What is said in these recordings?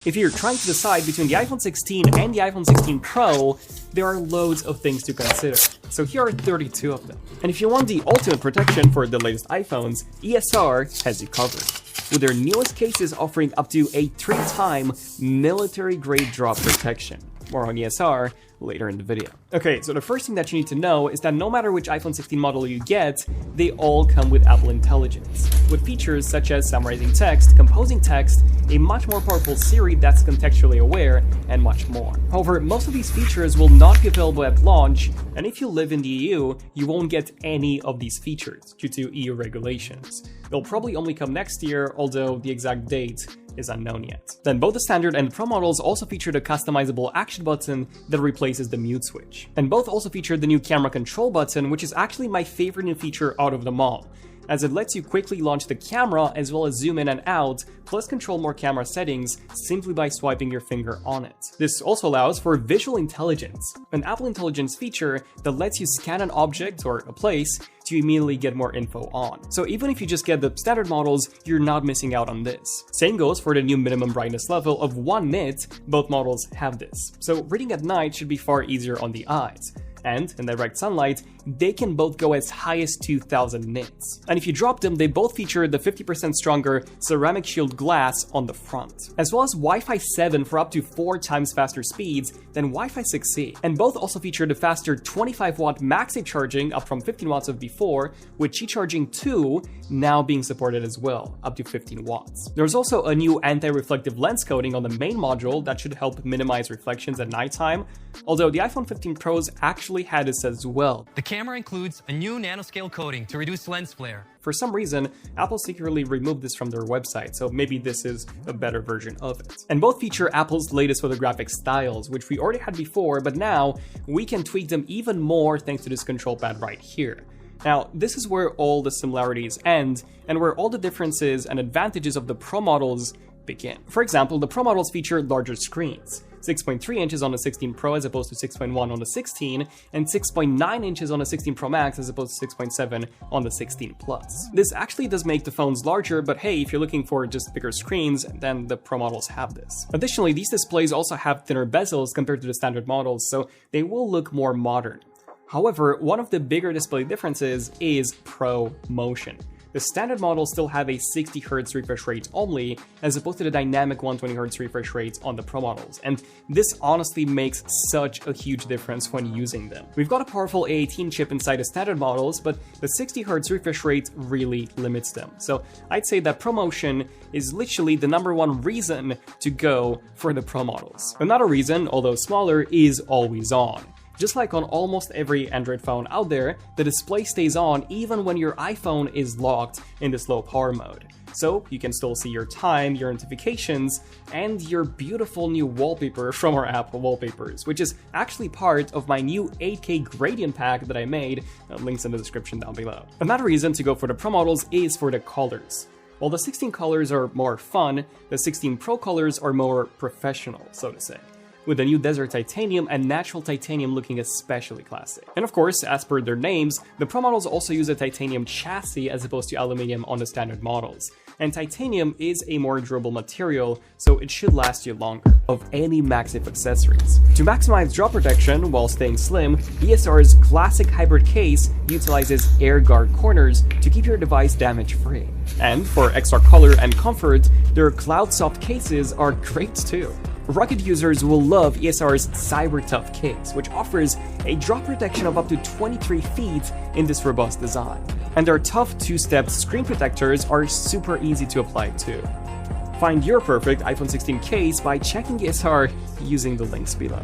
If you're trying to decide between the iPhone 16 and the iPhone 16 Pro, there are loads of things to consider. So here are 32 of them. And if you want the ultimate protection for the latest iPhones, ESR has you covered, with their newest cases offering up to a 3-time military-grade drop protection. More on ESR later in the video. Okay, so the first thing that you need to know is that no matter which iPhone 16 model you get, they all come with Apple Intelligence, with features such as summarizing text, composing text, a much more powerful Siri that's contextually aware, and much more. However, most of these features will not be available at launch, and if you live in the EU, you won't get any of these features due to EU regulations. They'll probably only come next year, although the exact date is unknown yet. Then both the standard and Pro models also featured a customizable action button that replaces the mute switch. And both also featured the new camera control button, which is actually my favorite new feature out of them all, as it lets you quickly launch the camera as well as zoom in and out, plus control more camera settings simply by swiping your finger on it. This also allows for visual intelligence, an Apple Intelligence feature that lets you scan an object or a place to immediately get more info on. So even if you just get the standard models, you're not missing out on this. Same goes for the new minimum brightness level of 1 nit, both models have this. So reading at night should be far easier on the eyes. And in direct sunlight, they can both go as high as 2000 nits. And if you drop them, they both feature the 50% stronger ceramic shield glass on the front, as well as Wi-Fi 7 for up to 4 times faster speeds than Wi-Fi 6E. And both also feature the faster 25-watt MagSafe charging, up from 15 watts of before, with Qi Charging 2 now being supported as well, up to 15 watts. There's also a new anti-reflective lens coating on the main module that should help minimize reflections at nighttime, although the iPhone 15 Pros actually had this as well. The camera includes a new nanoscale coating to reduce lens flare. For some reason, Apple secretly removed this from their website, so maybe this is a better version of it. And both feature Apple's latest photographic styles, which we already had before, but now we can tweak them even more thanks to this control pad right here. Now, this is where all the similarities end, and where all the differences and advantages of the Pro models begin. For example, the Pro models feature larger screens, 6.3 inches on the 16 Pro as opposed to 6.1 on the 16, and 6.9 inches on the 16 Pro Max as opposed to 6.7 on the 16 Plus. This actually does make the phones larger, but hey, if you're looking for just bigger screens, then the Pro models have this. Additionally, these displays also have thinner bezels compared to the standard models, so they will look more modern. However, one of the bigger display differences is Pro Motion. The standard models still have a 60Hz refresh rate only, as opposed to the dynamic 120Hz refresh rates on the Pro models, and this honestly makes such a huge difference when using them. We've got a powerful A18 chip inside the standard models, but the 60Hz refresh rate really limits them. So I'd say that Pro Motion is literally the #1 reason to go for the Pro models. Another reason, although smaller, is always on. Just like on almost every Android phone out there, the display stays on even when your iPhone is locked in this low power mode. So you can still see your time, your notifications, and your beautiful new wallpaper from our Apple Wallpapers, which is actually part of my new 8K gradient pack that I made, links in the description down below. Another reason to go for the Pro models is for the colors. While the 16 colors are more fun, the 16 Pro colors are more professional, so to say, with the new Desert Titanium and Natural Titanium looking especially classic. And of course, as per their names, the Pro models also use a titanium chassis as opposed to aluminum on the standard models. And titanium is a more durable material, so it should last you longer. Of any MagSafe accessories. To maximize drop protection while staying slim, ESR's classic hybrid case utilizes air guard corners to keep your device damage-free. And for extra color and comfort, their Cloud Soft cases are great too. Rugged users will love ESR's Cyber Tough case, which offers a drop protection of up to 23 feet in this robust design. And their tough 2-step screen protectors are super easy to apply too. Find your perfect iPhone 16 case by checking ESR using the links below.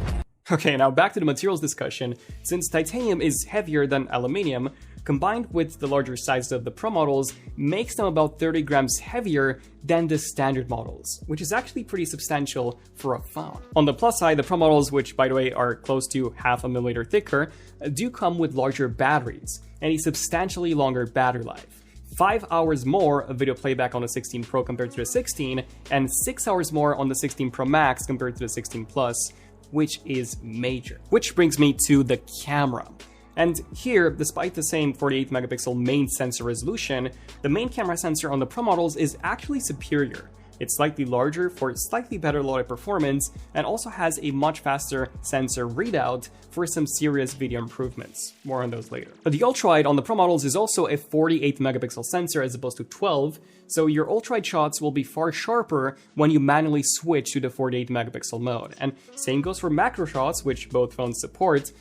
Okay, now back to the materials discussion. Since titanium is heavier than aluminium, combined with the larger size of the Pro models, makes them about 30 grams heavier than the standard models, which is actually pretty substantial for a phone. On the plus side, the Pro models, which by the way are close to 0.5 millimeter thicker, do come with larger batteries and a substantially longer battery life. 5 hours more of video playback on the 16 Pro compared to the 16, and 6 hours more on the 16 Pro Max compared to the 16 Plus, which is major. Which brings me to the camera. And here, despite the same 48 megapixel main sensor resolution, the main camera sensor on the Pro models is actually superior, It's slightly larger for slightly better low light performance, and also has a much faster sensor readout for some serious video improvements. More on those later. But the ultrawide on the Pro models is also a 48 megapixel sensor as opposed to 12, so your ultrawide shots will be far sharper when you manually switch to the 48 megapixel mode. And same goes for macro shots, which both phones support,